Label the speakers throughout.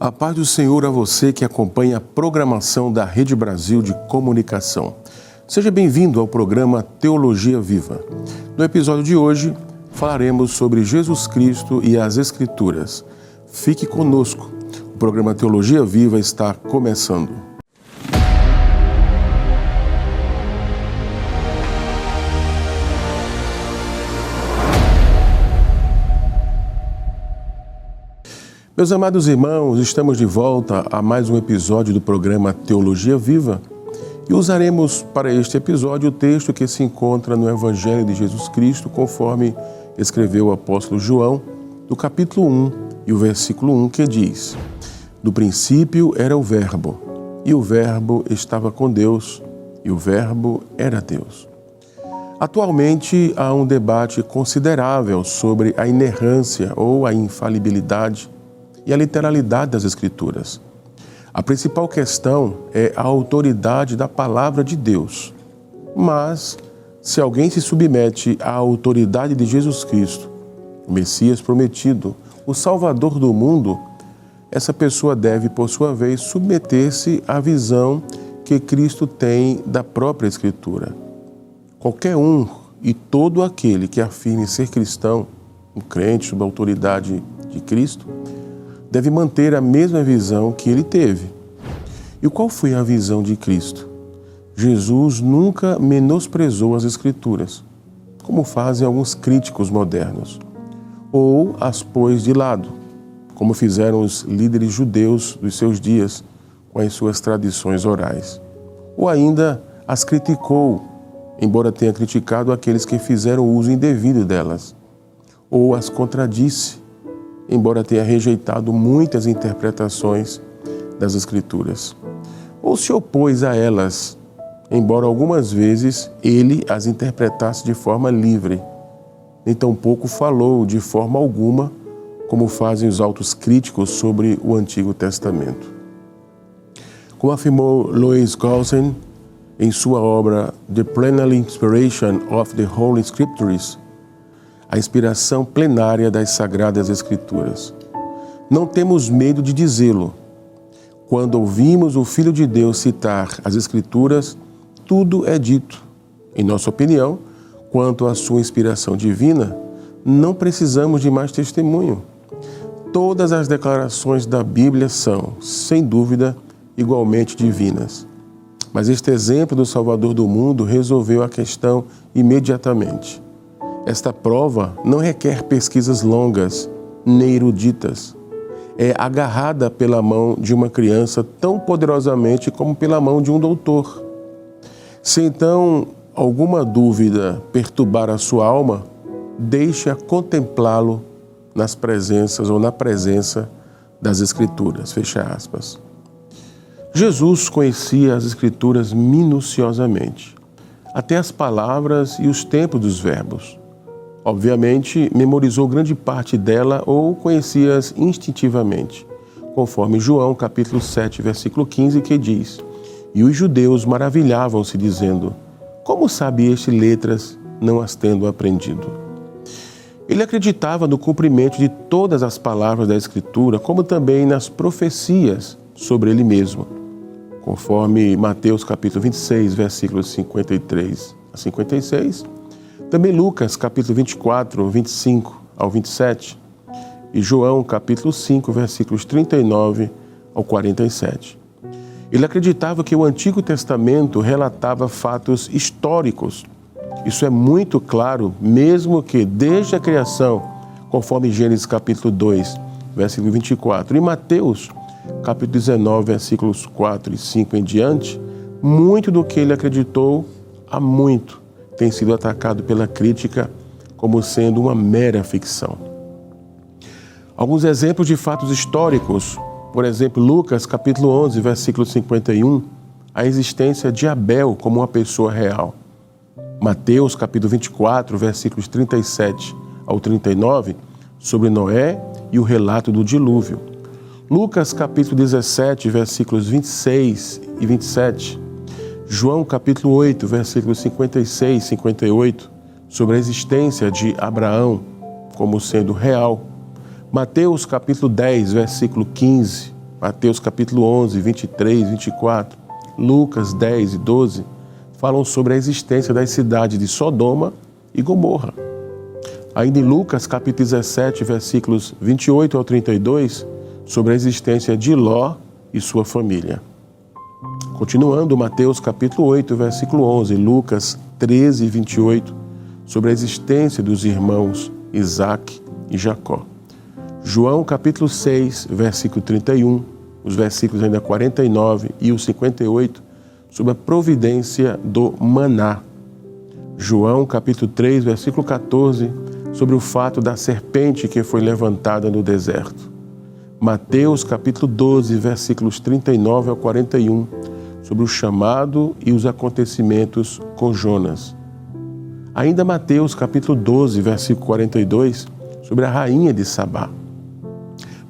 Speaker 1: A paz do Senhor a você que acompanha a programação da Rede Brasil de Comunicação. Seja bem-vindo ao programa Teologia Viva. No episódio de hoje, falaremos sobre Jesus Cristo e as Escrituras. Fique conosco. O programa Teologia Viva está começando. Meus amados irmãos, estamos de volta a mais um episódio do programa Teologia Viva e usaremos para este episódio o texto que se encontra no Evangelho de Jesus Cristo, conforme escreveu o apóstolo João, do capítulo 1 e o versículo 1, que diz: No princípio era o Verbo, e o Verbo estava com Deus, e o Verbo era Deus. Atualmente há um debate considerável sobre a inerrância ou a infalibilidade e a literalidade das Escrituras. A principal questão é a autoridade da palavra de Deus. Mas, se alguém se submete à autoridade de Jesus Cristo, o Messias prometido, o Salvador do mundo, essa pessoa deve, por sua vez, submeter-se à visão que Cristo tem da própria Escritura. Qualquer um e todo aquele que afirme ser cristão, um crente sob a autoridade de Cristo, deve manter a mesma visão que ele teve. E qual foi a visão de Cristo? Jesus nunca menosprezou as Escrituras, como fazem alguns críticos modernos, ou as pôs de lado, como fizeram os líderes judeus dos seus dias com as suas tradições orais. Ou ainda as criticou, embora tenha criticado aqueles que fizeram uso indevido delas. Ou as contradisse, embora tenha rejeitado muitas interpretações das Escrituras. Ou se opôs a elas, embora algumas vezes ele as interpretasse de forma livre. Nem tampouco falou de forma alguma, como fazem os autos críticos sobre o Antigo Testamento. Como afirmou Louis Gossen em sua obra The Plenary Inspiration of the Holy Scriptures, a inspiração plenária das Sagradas Escrituras. Não temos medo de dizê-lo. Quando ouvimos o Filho de Deus citar as Escrituras, tudo é dito. Em nossa opinião, quanto à sua inspiração divina, não precisamos de mais testemunho. Todas as declarações da Bíblia são, sem dúvida, igualmente divinas. Mas este exemplo do Salvador do mundo resolveu a questão imediatamente. Esta prova não requer pesquisas longas, nem eruditas. É agarrada pela mão de uma criança tão poderosamente como pela mão de um doutor. Se então alguma dúvida perturbar a sua alma, deixe-a contemplá-lo nas presenças ou na presença das Escrituras. Fecha aspas. Jesus conhecia as Escrituras minuciosamente, até as palavras e os tempos dos verbos. Obviamente, memorizou grande parte dela ou conhecia-as instintivamente, conforme João capítulo 7, versículo 15, que diz: E os judeus maravilhavam-se, dizendo: Como sabe este letras, não as tendo aprendido? Ele acreditava no cumprimento de todas as palavras da Escritura, como também nas profecias sobre ele mesmo, conforme Mateus capítulo 26, versículos 53 a 56, também Lucas, capítulo 24, 25 ao 27, e João, capítulo 5, versículos 39 ao 47. Ele acreditava que o Antigo Testamento relatava fatos históricos. Isso é muito claro, mesmo que desde a criação, conforme Gênesis, capítulo 2, versículo 24, e Mateus, capítulo 19, versículos 4 e 5 em diante, muito do que ele acreditou há muito tem sido atacado pela crítica como sendo uma mera ficção. Alguns exemplos de fatos históricos, por exemplo, Lucas, capítulo 11, versículo 51, a existência de Abel como uma pessoa real. Mateus, capítulo 24, versículos 37 ao 39, sobre Noé e o relato do dilúvio. Lucas, capítulo 17, versículos 26 e 27, João capítulo 8, versículos 56 e 58, sobre a existência de Abraão como sendo real. Mateus capítulo 10, versículo 15 Mateus capítulo 11, 23, 24, Lucas 10 e 12, falam sobre a existência das cidades de Sodoma e Gomorra. Ainda em Lucas capítulo 17, versículos 28 ao 32, sobre a existência de Ló e sua família. Continuando, Mateus capítulo 8, versículo 11, Lucas 13 e 28, sobre a existência dos irmãos Isaac e Jacó. João capítulo 6, versículo 31, os versículos ainda 49 e o 58, sobre a providência do maná. João capítulo 3, versículo 14, sobre o fato da serpente que foi levantada no deserto. Mateus capítulo 12, versículos 39 ao 41, sobre o chamado e os acontecimentos com Jonas. Ainda Mateus capítulo 12, versículo 42, sobre a rainha de Sabá.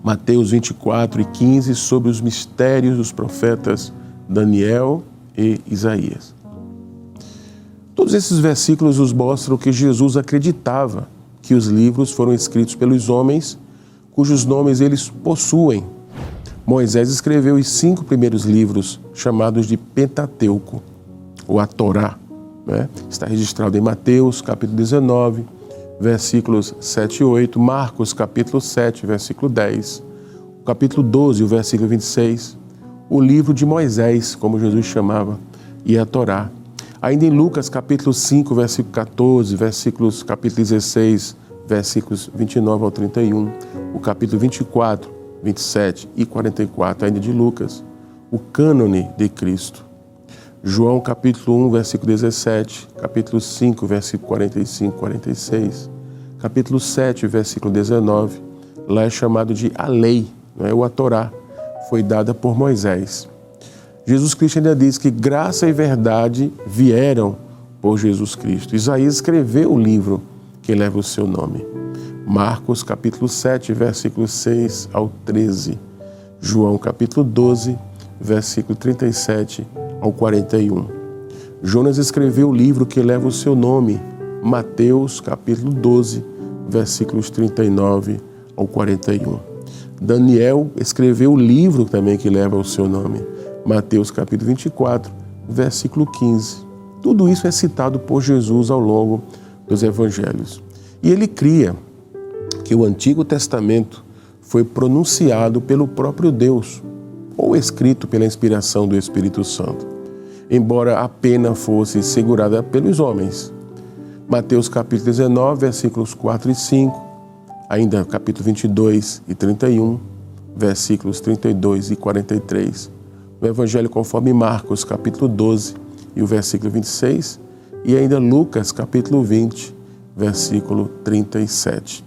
Speaker 1: Mateus 24 e 15, sobre os mistérios dos profetas Daniel e Isaías. Todos esses versículos nos mostram que Jesus acreditava que os livros foram escritos pelos homens cujos nomes eles possuem. Moisés escreveu os 5 primeiros livros, chamados de Pentateuco, ou a Torá. Está registrado em Mateus, capítulo 19, versículos 7 e 8, Marcos, capítulo 7, versículo 10, o capítulo 12, o versículo 26, o livro de Moisés, como Jesus chamava, e a Torá. Ainda em Lucas, capítulo 5, versículo 14, capítulo 16, versículos 29 ao 31, o capítulo 24, 27 e 44, ainda de Lucas, o cânone de Cristo. João capítulo 1, versículo 17, capítulo 5, versículo 45, 46, capítulo 7, versículo 19, lá é chamado de a lei, ou a Torá, foi dada por Moisés. Jesus Cristo ainda diz que graça e verdade vieram por Jesus Cristo. Isaías escreveu o livro que leva o seu nome. Marcos capítulo 7, versículo 6 ao 13, João capítulo 12, versículo 37 ao 41. Jonas escreveu o livro que leva o seu nome, Mateus capítulo 12, versículos 39 ao 41. Daniel escreveu o livro também que leva o seu nome, Mateus capítulo 24, versículo 15. Tudo isso é citado por Jesus ao longo dos evangelhos. E ele cria que o Antigo Testamento foi pronunciado pelo próprio Deus, ou escrito pela inspiração do Espírito Santo, embora a pena fosse segurada pelos homens. Mateus capítulo 19, versículos 4 e 5, ainda capítulo 22 e 31, versículos 32 e 43, o Evangelho conforme Marcos capítulo 12 e o versículo 26, e ainda Lucas capítulo 20, versículo 37.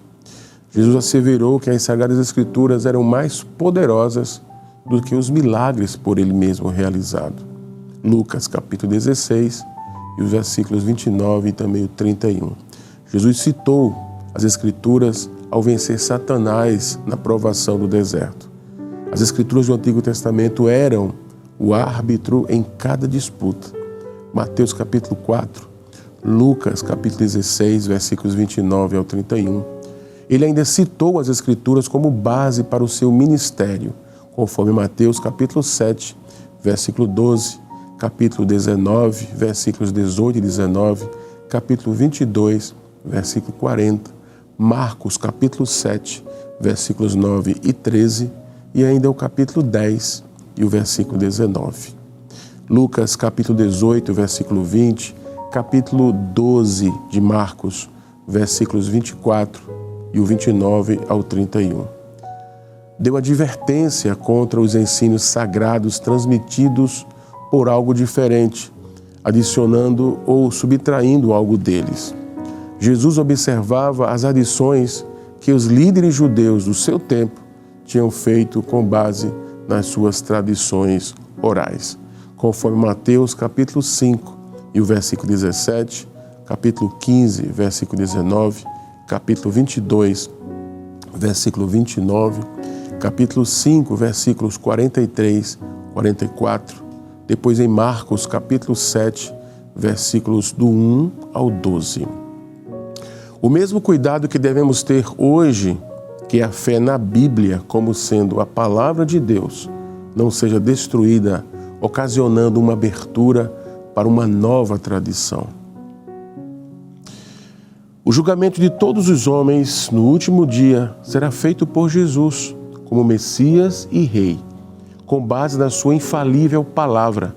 Speaker 1: Jesus asseverou que as Sagradas Escrituras eram mais poderosas do que os milagres por ele mesmo realizados. Lucas capítulo 16 e os versículos 29 e também o 31. Jesus citou as Escrituras ao vencer Satanás na provação do deserto. As Escrituras do Antigo Testamento eram o árbitro em cada disputa. Mateus capítulo 4, Lucas capítulo 16, versículos 29 ao 31. Ele ainda citou as Escrituras como base para o seu ministério, conforme Mateus capítulo 7, versículo 12, capítulo 19, versículos 18 e 19, capítulo 22, versículo 40, Marcos capítulo 7, versículos 9 e 13, e ainda o capítulo 10 e o versículo 19. Lucas capítulo 18, versículo 20, capítulo 12 de Marcos, versículos 24 e o 29 ao 31. Deu advertência contra os ensinos sagrados transmitidos por algo diferente, adicionando ou subtraindo algo deles. Jesus observava as adições que os líderes judeus do seu tempo tinham feito com base nas suas tradições orais, conforme Mateus capítulo 5 e o versículo 17, capítulo 15, versículo 19, capítulo 22, versículo 29, capítulo 5, versículos 43, 44, depois em Marcos capítulo 7, versículos do 1 ao 12. O mesmo cuidado que devemos ter hoje, que é a fé na Bíblia como sendo a palavra de Deus, não seja destruída, ocasionando uma abertura para uma nova tradição. O julgamento de todos os homens no último dia será feito por Jesus como Messias e Rei, com base na sua infalível palavra,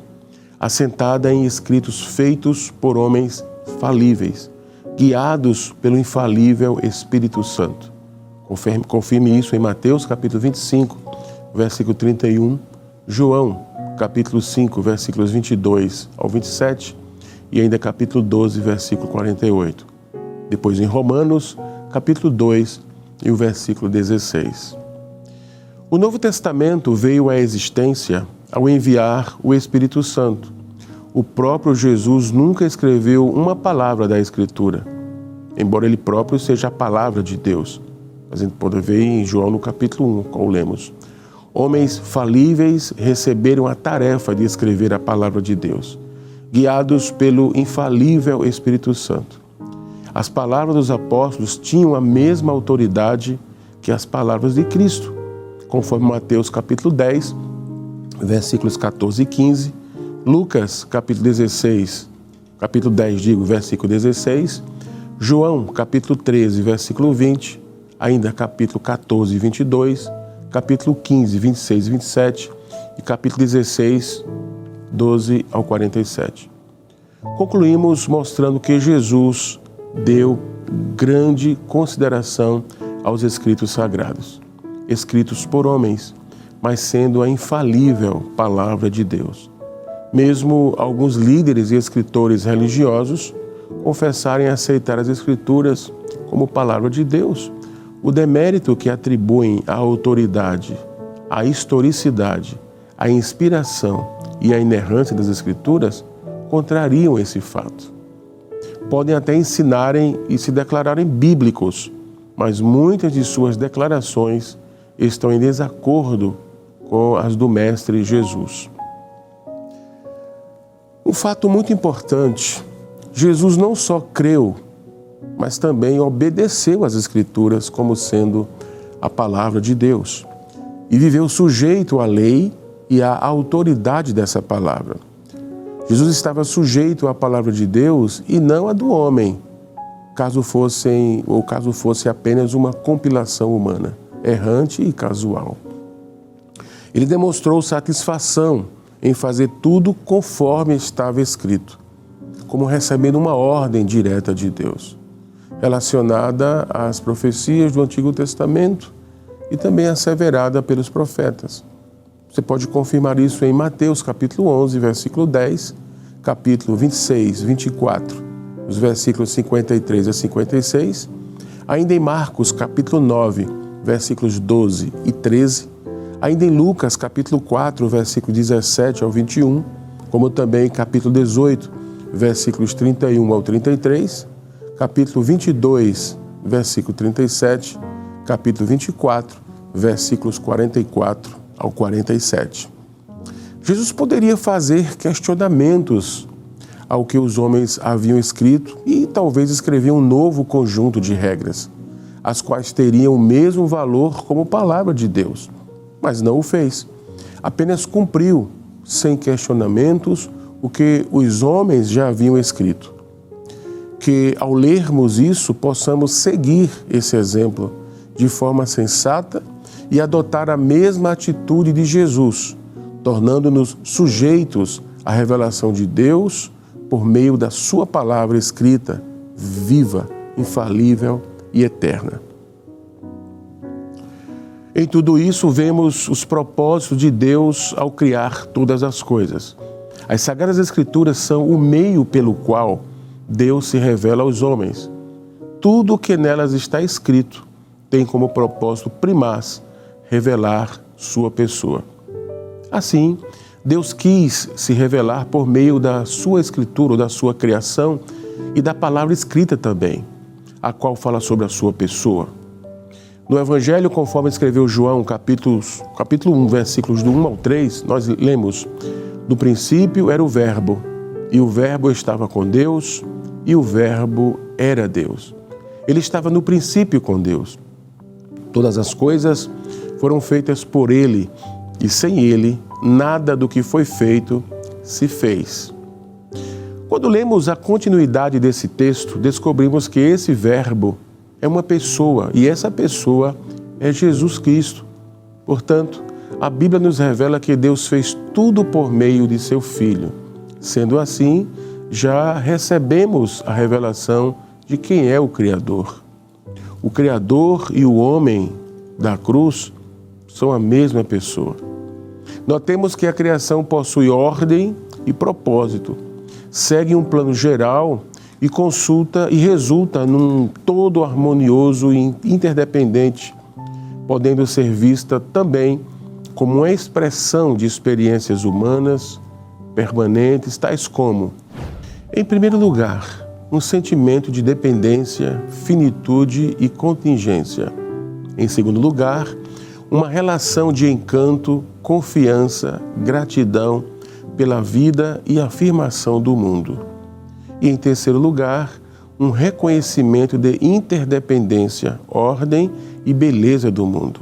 Speaker 1: assentada em escritos feitos por homens falíveis, guiados pelo infalível Espírito Santo. Confirme isso em Mateus capítulo 25, versículo 31, João capítulo 5, versículos 22 ao 27 e ainda capítulo 12, versículo 48. Depois em Romanos capítulo 2 e o versículo 16. O Novo Testamento veio à existência ao enviar o Espírito Santo. O próprio Jesus nunca escreveu uma palavra da Escritura, embora ele próprio seja a palavra de Deus. A gente pode ver em João no capítulo 1, como lemos. Homens falíveis receberam a tarefa de escrever a palavra de Deus, guiados pelo infalível Espírito Santo. As palavras dos apóstolos tinham a mesma autoridade que as palavras de Cristo, conforme Mateus capítulo 10, versículos 14 e 15, Lucas capítulo 16, capítulo 10, versículo 16, João capítulo 13, versículo 20, ainda capítulo 14 e 22, capítulo 15, 26 e 27 e capítulo 16, 12 ao 47. Concluímos mostrando que Jesus deu grande consideração aos escritos sagrados, escritos por homens, mas sendo a infalível palavra de Deus. Mesmo alguns líderes e escritores religiosos confessarem aceitar as Escrituras como palavra de Deus, o demérito que atribuem à autoridade, à historicidade, à inspiração e à inerrância das Escrituras contrariam esse fato. Podem até ensinarem e se declararem bíblicos, mas muitas de suas declarações estão em desacordo com as do Mestre Jesus. Um fato muito importante: Jesus não só creu, mas também obedeceu às Escrituras como sendo a palavra de Deus e viveu sujeito à lei e à autoridade dessa palavra. Jesus estava sujeito à palavra de Deus e não à do homem, caso fosse apenas uma compilação humana, errante e casual. Ele demonstrou satisfação em fazer tudo conforme estava escrito, como recebendo uma ordem direta de Deus, relacionada às profecias do Antigo Testamento e também asseverada pelos profetas. Você pode confirmar isso em Mateus capítulo 11, versículo 10, capítulo 26, 24, os versículos 53 a 56, ainda em Marcos capítulo 9, versículos 12 e 13, ainda em Lucas capítulo 4, versículo 17 ao 21, como também capítulo 18, versículos 31 ao 33, capítulo 22, versículo 37, capítulo 24, versículos 44 ao 47. Jesus poderia fazer questionamentos ao que os homens haviam escrito e talvez escrever um novo conjunto de regras, as quais teriam o mesmo valor como palavra de Deus, mas não o fez. Apenas cumpriu, sem questionamentos, o que os homens já haviam escrito. Que ao lermos isso possamos seguir esse exemplo de forma sensata e adotar a mesma atitude de Jesus, tornando-nos sujeitos à revelação de Deus por meio da sua palavra escrita, viva, infalível e eterna. Em tudo isso vemos os propósitos de Deus ao criar todas as coisas. As Sagradas Escrituras são o meio pelo qual Deus se revela aos homens. Tudo o que nelas está escrito tem como propósito primaz revelar sua pessoa. Assim, Deus quis se revelar por meio da sua Escritura, da sua criação e da palavra escrita também, a qual fala sobre a sua pessoa. No Evangelho, conforme escreveu João, capítulo 1, versículos do 1 ao 3, nós lemos: no princípio era o Verbo, e o Verbo estava com Deus, e o Verbo era Deus. Ele estava no princípio com Deus. Todas as coisas foram feitas por ele, e sem ele, nada do que foi feito se fez. Quando lemos a continuidade desse texto, descobrimos que esse verbo é uma pessoa e essa pessoa é Jesus Cristo. Portanto, a Bíblia nos revela que Deus fez tudo por meio de seu Filho. Sendo assim, já recebemos a revelação de quem é o Criador. O Criador e o homem da cruz são a mesma pessoa. Notemos que a criação possui ordem e propósito, segue um plano geral e consulta e resulta num todo harmonioso e interdependente, podendo ser vista também como uma expressão de experiências humanas permanentes, tais como, em primeiro lugar, um sentimento de dependência, finitude e contingência. Em segundo lugar, uma relação de encanto, confiança, gratidão pela vida e afirmação do mundo. E em terceiro lugar, um reconhecimento de interdependência, ordem e beleza do mundo.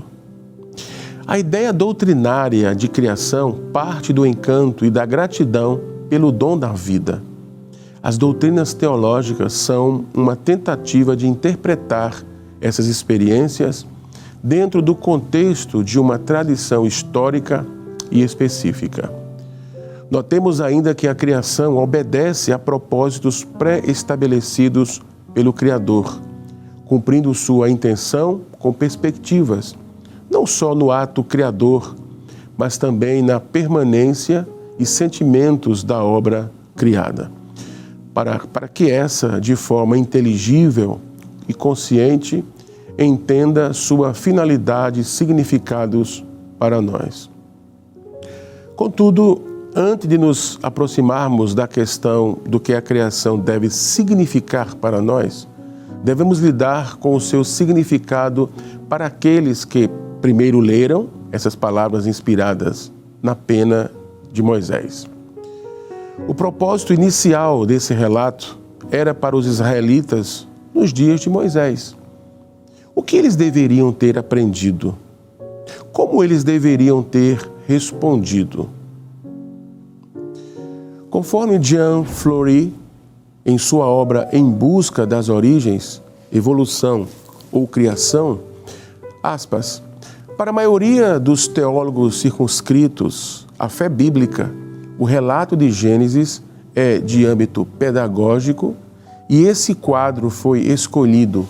Speaker 1: A ideia doutrinária de criação parte do encanto e da gratidão pelo dom da vida. As doutrinas teológicas são uma tentativa de interpretar essas experiências dentro do contexto de uma tradição histórica e específica. Notemos ainda que a criação obedece a propósitos pré-estabelecidos pelo Criador, cumprindo sua intenção com perspectivas, não só no ato criador, mas também na permanência e sentimentos da obra criada, para que essa, de forma inteligível e consciente, entenda sua finalidade e significados para nós. Contudo, antes de nos aproximarmos da questão do que a criação deve significar para nós, devemos lidar com o seu significado para aqueles que primeiro leram essas palavras inspiradas na pena de Moisés. O propósito inicial desse relato era para os israelitas nos dias de Moisés. O que eles deveriam ter aprendido? Como eles deveriam ter respondido? Conforme Jean Fleury, em sua obra Em Busca das Origens, Evolução ou Criação, aspas, para a maioria dos teólogos circunscritos à fé bíblica, o relato de Gênesis é de âmbito pedagógico e esse quadro foi escolhido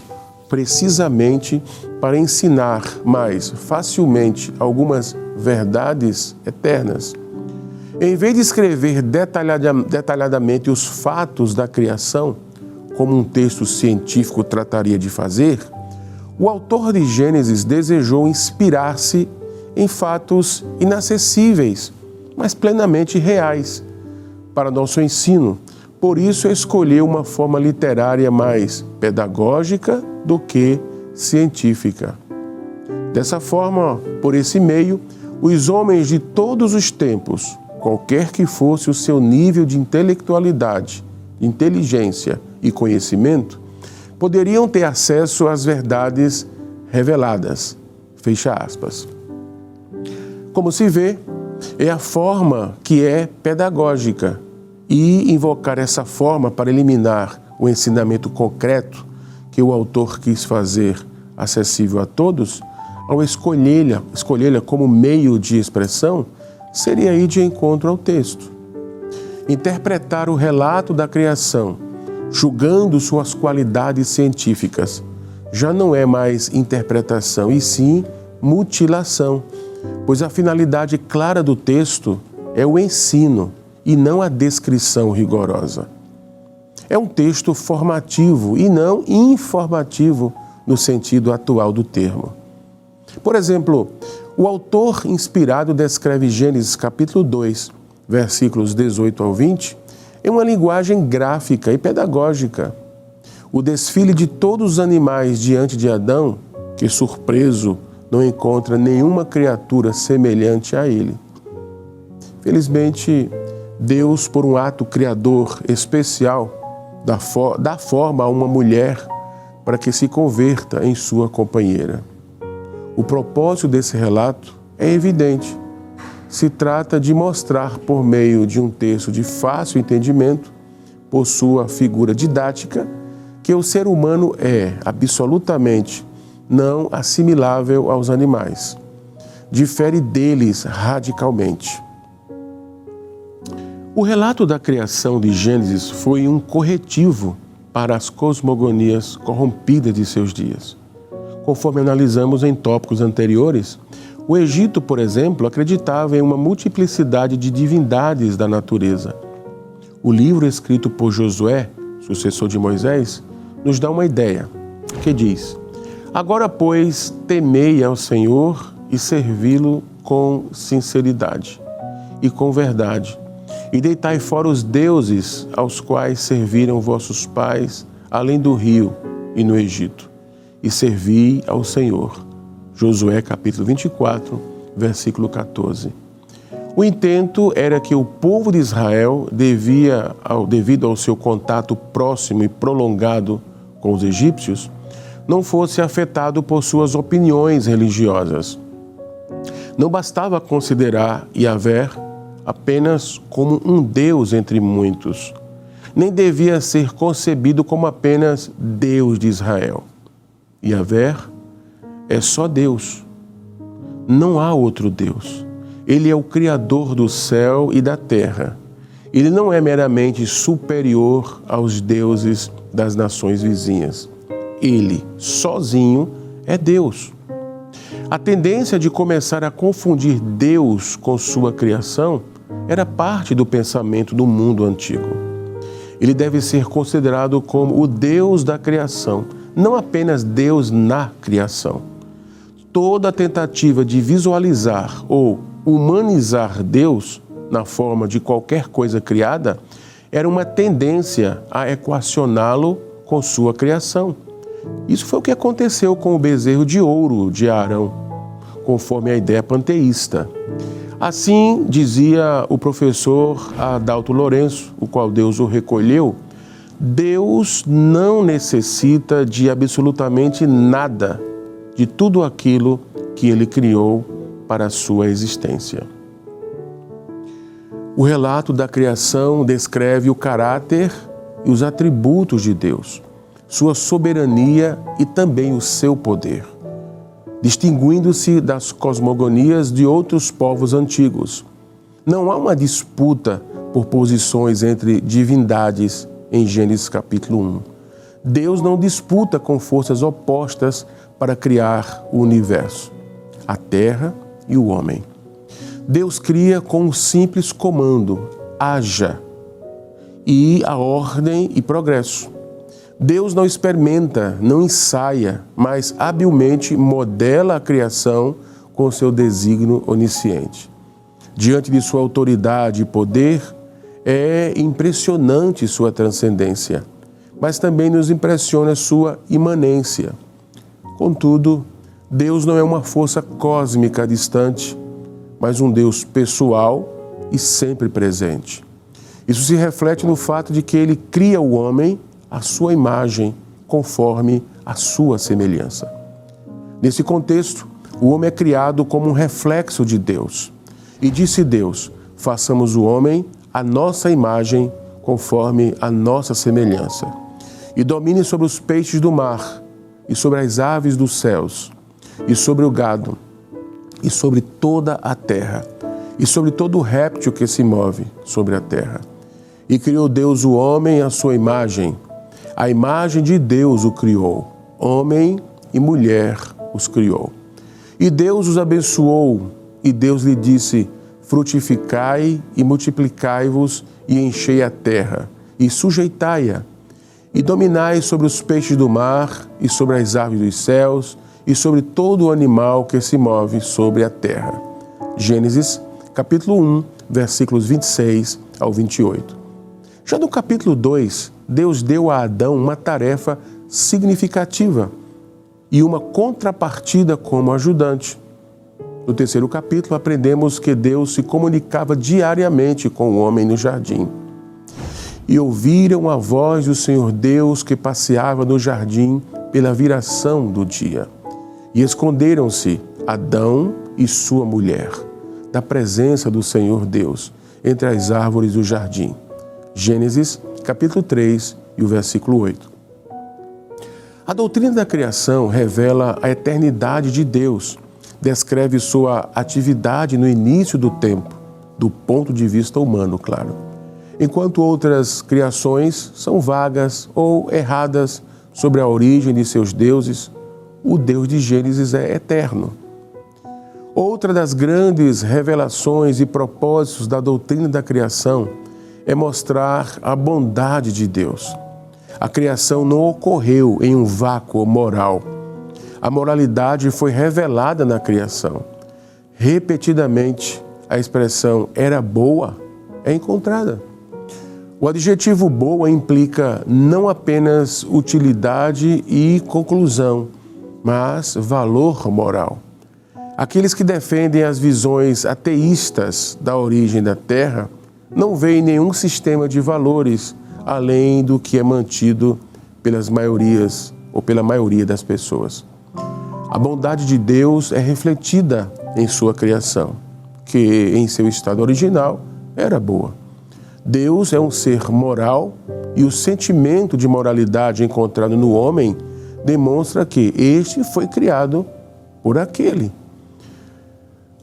Speaker 1: precisamente para ensinar mais facilmente algumas verdades eternas. Em vez de escrever detalhadamente os fatos da criação, como um texto científico trataria de fazer, o autor de Gênesis desejou inspirar-se em fatos inacessíveis, mas plenamente reais para nosso ensino. Por isso, escolheu uma forma literária mais pedagógica do que científica. Dessa forma, por esse meio, os homens de todos os tempos, qualquer que fosse o seu nível de intelectualidade, inteligência e conhecimento, poderiam ter acesso às verdades reveladas. Fecha aspas. Como se vê, é a forma que é pedagógica e invocar essa forma para eliminar o ensinamento concreto que o autor quis fazer acessível a todos, ao escolhê-la como meio de expressão, seria ir de encontro ao texto. Interpretar o relato da criação, julgando suas qualidades científicas, já não é mais interpretação, e sim mutilação, pois a finalidade clara do texto é o ensino e não a descrição rigorosa. É um texto formativo e não informativo no sentido atual do termo. Por exemplo, o autor inspirado descreve Gênesis capítulo 2, versículos 18 ao 20, em uma linguagem gráfica e pedagógica. O desfile de todos os animais diante de Adão, que surpreso não encontra nenhuma criatura semelhante a ele. Felizmente, Deus, por um ato criador especial, dá forma a uma mulher para que se converta em sua companheira. O propósito desse relato é evidente. se trata de mostrar por meio de um texto de fácil entendimento, por sua figura didática, que o ser humano é absolutamente não assimilável aos animais. Difere deles radicalmente. O relato da criação de Gênesis foi um corretivo para as cosmogonias corrompidas de seus dias. Conforme analisamos em tópicos anteriores, o Egito, por exemplo, acreditava em uma multiplicidade de divindades da natureza. O livro escrito por Josué, sucessor de Moisés, nos dá uma ideia, que diz: agora, pois, temei ao Senhor e servi-lo com sinceridade e com verdade, e deitai fora os deuses aos quais serviram vossos pais, além do rio e no Egito, e servi ao Senhor. Josué capítulo 24, versículo 14. O intento era que o povo de Israel devido ao seu contato próximo e prolongado com os egípcios, não fosse afetado por suas opiniões religiosas. Não bastava considerar Yahvé apenas como um Deus entre muitos, nem devia ser concebido como apenas Deus de Israel. Yahvé é só Deus. Não há outro Deus. Ele é o Criador do céu e da terra. Ele não é meramente superior aos deuses das nações vizinhas. Ele, sozinho, é Deus. A tendência de começar a confundir Deus com sua criação era parte do pensamento do mundo antigo. Ele deve ser considerado como o Deus da criação, não apenas Deus na criação. Toda tentativa de visualizar ou humanizar Deus na forma de qualquer coisa criada era uma tendência a equacioná-lo com sua criação. Isso foi o que aconteceu com o bezerro de ouro de Arão, conforme a ideia panteísta. Assim dizia o professor Adalto Lourenço, o qual Deus o recolheu: Deus não necessita de absolutamente nada de tudo aquilo que ele criou para a sua existência. O relato da criação descreve o caráter e os atributos de Deus, sua soberania e também o seu poder, distinguindo-se das cosmogonias de outros povos antigos. Não há uma disputa por posições entre divindades em Gênesis capítulo 1. Deus não disputa com forças opostas para criar o universo, a terra e o homem. Deus cria com um simples comando: haja, e a ordem e progresso. Deus não experimenta, não ensaia, mas habilmente modela a criação com seu desígnio onisciente. Diante de sua autoridade e poder, é impressionante sua transcendência, mas também nos impressiona sua imanência. Contudo, Deus não é uma força cósmica distante, mas um Deus pessoal e sempre presente. Isso se reflete no fato de que ele cria o homem à sua imagem, conforme a sua semelhança. Nesse contexto, o homem é criado como um reflexo de Deus. E disse Deus: façamos o homem à nossa imagem, conforme a nossa semelhança. E domine sobre os peixes do mar, e sobre as aves dos céus, e sobre o gado, e sobre toda a terra, e sobre todo o réptil que se move sobre a terra. E criou Deus o homem à sua imagem. A imagem de Deus o criou. Homem e mulher os criou. E Deus os abençoou, e Deus lhe disse: frutificai e multiplicai-vos, e enchei a terra, e sujeitai-a, e dominai sobre os peixes do mar, e sobre as aves dos céus, e sobre todo o animal que se move sobre a terra. Gênesis, capítulo 1, versículos 26 ao 28. Já no capítulo 2, Deus deu a Adão uma tarefa significativa e uma contrapartida como ajudante. No terceiro capítulo, aprendemos que Deus se comunicava diariamente com o homem no jardim. E ouviram a voz do Senhor Deus que passeava no jardim pela viração do dia. E esconderam-se Adão e sua mulher da presença do Senhor Deus entre as árvores do jardim. Gênesis, capítulo 3 e o versículo 8. A doutrina da criação revela a eternidade de Deus, descreve sua atividade no início do tempo, do ponto de vista humano, claro. Enquanto outras criações são vagas ou erradas sobre a origem de seus deuses, o Deus de Gênesis é eterno. Outra das grandes revelações e propósitos da doutrina da criação é mostrar a bondade de Deus. A criação não ocorreu em um vácuo moral. A moralidade foi revelada na criação. Repetidamente, a expressão "era boa" é encontrada. O adjetivo boa implica não apenas utilidade e conclusão, mas valor moral. Aqueles que defendem as visões ateístas da origem da Terra não veem nenhum sistema de valores além do que é mantido pelas maiorias ou pela maioria das pessoas. A bondade de Deus é refletida em sua criação, que em seu estado original era boa. Deus é um ser moral e o sentimento de moralidade encontrado no homem demonstra que este foi criado por aquele.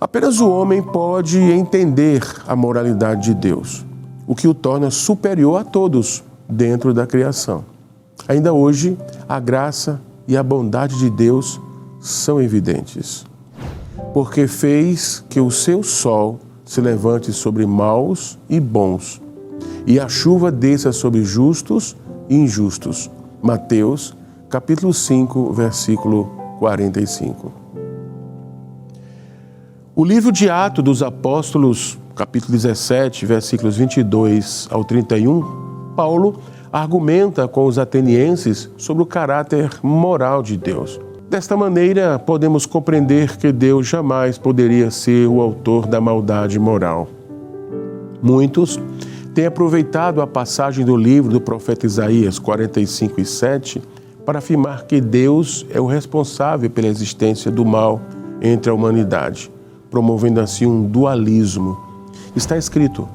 Speaker 1: Apenas o homem pode entender a moralidade de Deus, o que o torna superior a todos dentro da criação. Ainda hoje, a graça e a bondade de Deus são evidentes, porque fez que o seu sol se levante sobre maus e bons, e a chuva desça sobre justos e injustos. Mateus, capítulo 5, versículo 45. O livro de Atos dos Apóstolos, capítulo 17, versículos 22 ao 31, Paulo argumenta com os atenienses sobre o caráter moral de Deus. Desta maneira, podemos compreender que Deus jamais poderia ser o autor da maldade moral. Muitos têm aproveitado a passagem do livro do profeta Isaías 45 e 7 para afirmar que Deus é o responsável pela existência do mal entre a humanidade, promovendo assim um dualismo. Está escrito: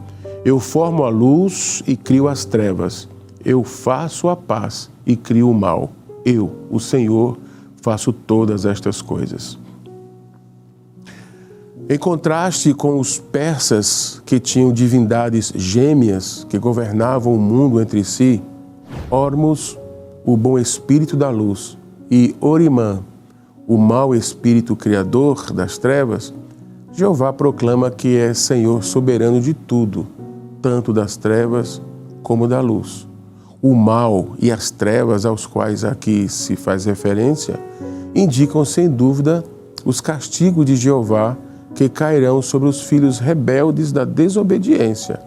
Speaker 1: eu formo a luz e crio as trevas, eu faço a paz e crio o mal. Eu, o Senhor, faço todas estas coisas. Em contraste com os persas, que tinham divindades gêmeas que governavam o mundo entre si, Ormus, o bom espírito da luz, e Orimã, o mau espírito criador das trevas, Jeová proclama que é Senhor soberano de tudo, tanto das trevas como da luz. O mal e as trevas aos quais aqui se faz referência indicam sem dúvida os castigos de Jeová que cairão sobre os filhos rebeldes da desobediência.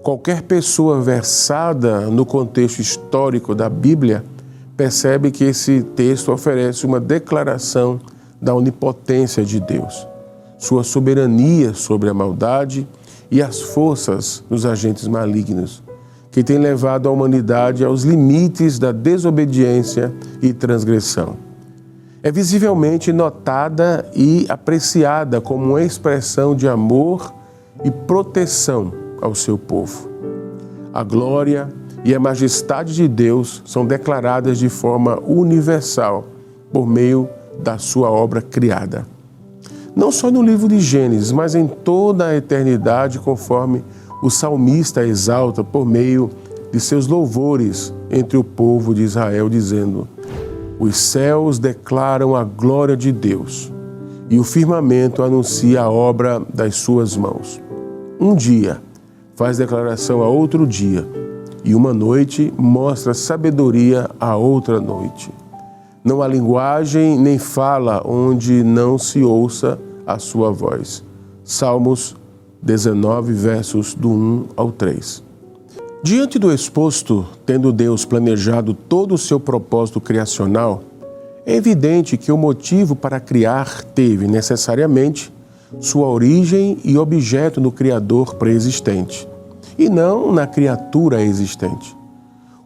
Speaker 1: Qualquer pessoa versada no contexto histórico da Bíblia percebe que esse texto oferece uma declaração da onipotência de Deus, sua soberania sobre a maldade e as forças dos agentes malignos, que têm levado a humanidade aos limites da desobediência e transgressão. É visivelmente notada e apreciada como uma expressão de amor e proteção ao seu povo. A glória e a majestade de Deus são declaradas de forma universal por meio da sua obra criada. Não só no livro de Gênesis, mas em toda a eternidade, conforme o salmista exalta por meio de seus louvores entre o povo de Israel, dizendo: os céus declaram a glória de Deus e o firmamento anuncia a obra das suas mãos. Um dia faz declaração a outro dia e uma noite mostra sabedoria a outra noite. Não há linguagem nem fala onde não se ouça a sua voz. Salmos 19, versos do 1 ao 3. Diante do exposto, tendo Deus planejado todo o seu propósito criacional, é evidente que o motivo para criar teve, necessariamente, sua origem e objeto no Criador pré-existente, e não na criatura existente.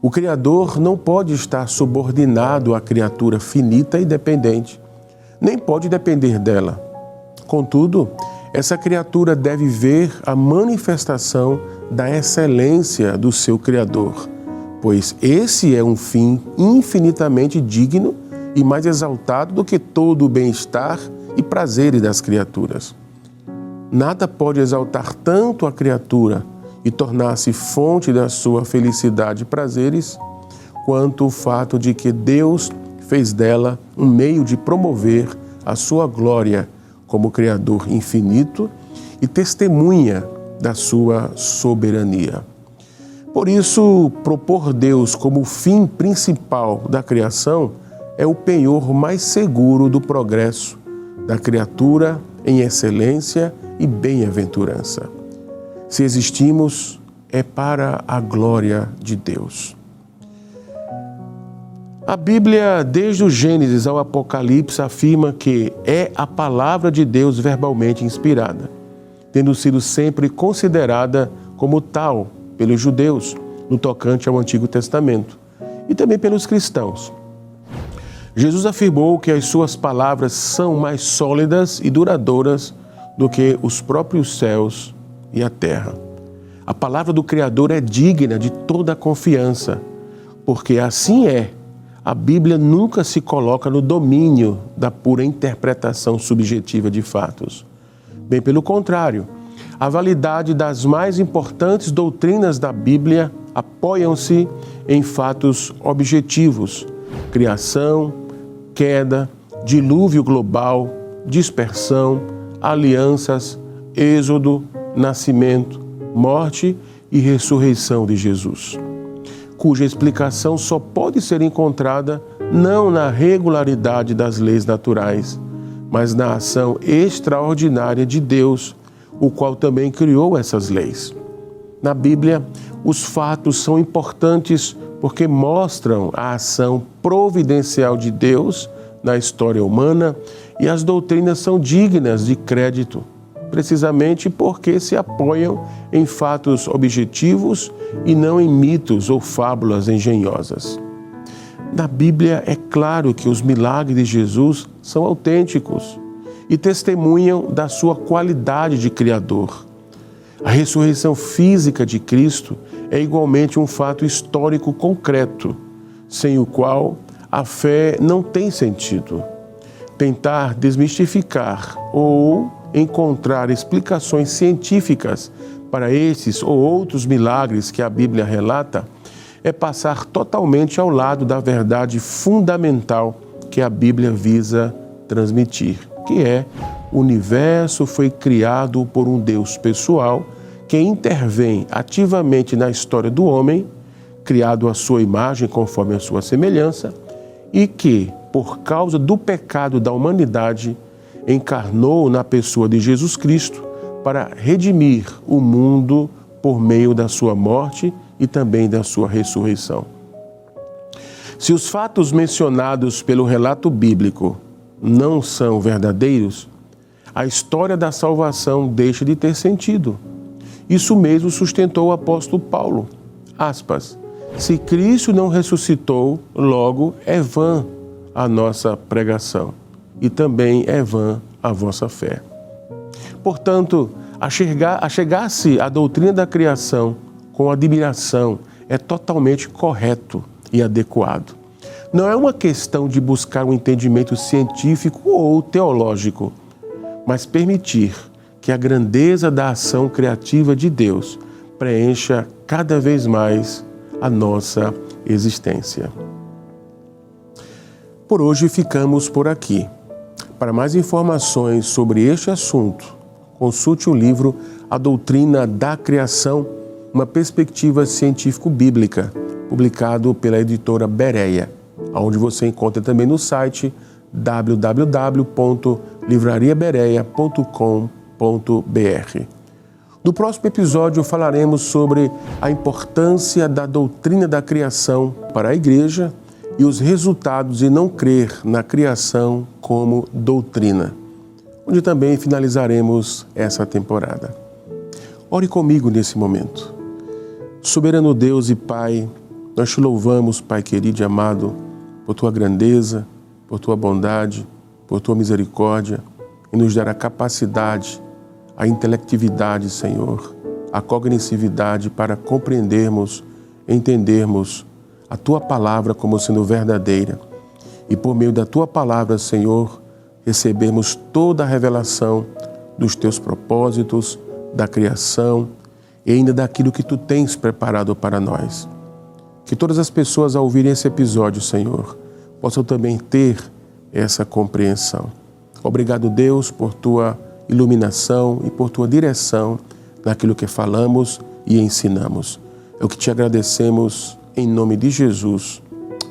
Speaker 1: O Criador não pode estar subordinado à criatura finita e dependente, nem pode depender dela. Contudo, essa criatura deve ver a manifestação da excelência do seu Criador, pois esse é um fim infinitamente digno e mais exaltado do que todo o bem-estar e prazeres das criaturas. Nada pode exaltar tanto a criatura e tornar-se fonte da sua felicidade e prazeres, quanto o fato de que Deus fez dela um meio de promover a sua glória como Criador infinito e testemunha da sua soberania. Por isso, propor Deus como o fim principal da criação é o penhor mais seguro do progresso da criatura em excelência e bem-aventurança. Se existimos, é para a glória de Deus. A Bíblia, desde o Gênesis ao Apocalipse, afirma que é a palavra de Deus verbalmente inspirada, tendo sido sempre considerada como tal pelos judeus no tocante ao Antigo Testamento e também pelos cristãos. Jesus afirmou que as suas palavras são mais sólidas e duradouras do que os próprios céus e a terra. A palavra do Criador é digna de toda a confiança, porque assim é. A Bíblia nunca se coloca no domínio da pura interpretação subjetiva de fatos. Bem pelo contrário, a validade das mais importantes doutrinas da Bíblia apoiam-se em fatos objetivos: criação, queda, dilúvio global, dispersão, alianças, êxodo, nascimento, morte e ressurreição de Jesus, cuja explicação só pode ser encontrada não na regularidade das leis naturais, mas na ação extraordinária de Deus, o qual também criou essas leis. Na Bíblia, os fatos são importantes porque mostram a ação providencial de Deus na história humana, e as doutrinas são dignas de crédito, precisamente porque se apoiam em fatos objetivos e não em mitos ou fábulas engenhosas. Na Bíblia é claro que os milagres de Jesus são autênticos e testemunham da sua qualidade de Criador. A ressurreição física de Cristo é igualmente um fato histórico concreto, sem o qual a fé não tem sentido. Tentar desmistificar ou encontrar explicações científicas para esses ou outros milagres que a Bíblia relata é passar totalmente ao lado da verdade fundamental que a Bíblia visa transmitir, que é: o universo foi criado por um Deus pessoal que intervém ativamente na história do homem, criado à sua imagem conforme a sua semelhança, e que, por causa do pecado da humanidade, encarnou na pessoa de Jesus Cristo para redimir o mundo por meio da sua morte e também da sua ressurreição. Se os fatos mencionados pelo relato bíblico não são verdadeiros, a história da salvação deixa de ter sentido. Isso mesmo sustentou o apóstolo Paulo. Aspas, se Cristo não ressuscitou, logo é vã a nossa pregação e também é vã a vossa fé. Portanto, achegar-se à doutrina da criação com admiração é totalmente correto e adequado. Não é uma questão de buscar um entendimento científico ou teológico, mas permitir que a grandeza da ação criativa de Deus preencha cada vez mais a nossa existência. Por hoje ficamos por aqui. Para mais informações sobre este assunto, consulte o livro A Doutrina da Criação, uma perspectiva científico-bíblica, publicado pela editora Bereia, onde você encontra também no site www.livrariabereia.com.br. No próximo episódio falaremos sobre a importância da doutrina da criação para a Igreja e os resultados de não crer na criação como doutrina, onde também finalizaremos essa temporada. Ore comigo nesse momento. Soberano Deus e Pai, nós te louvamos, Pai querido e amado, por tua grandeza, por tua bondade, por tua misericórdia, e nos dar a capacidade a intelectividade, Senhor, a cognitividade para compreendermos, entendermos a Tua palavra como sendo verdadeira. E por meio da Tua palavra, Senhor, recebermos toda a revelação dos Teus propósitos, da criação e ainda daquilo que Tu tens preparado para nós. Que todas as pessoas, ao ouvirem esse episódio, Senhor, possam também ter essa compreensão. Obrigado, Deus, por Tua iluminação e por Tua direção naquilo que falamos e ensinamos. É o que Te agradecemos em nome de Jesus.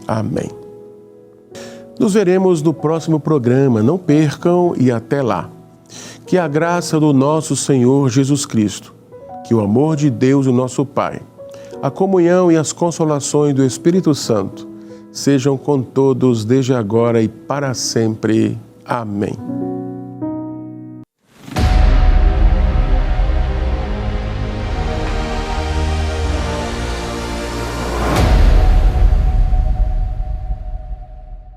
Speaker 1: Amém. Nos veremos no próximo programa. Não percam e até lá. Que a graça do nosso Senhor Jesus Cristo, que o amor de Deus, o nosso Pai, a comunhão e as consolações do Espírito Santo sejam com todos desde agora e para sempre. Amém.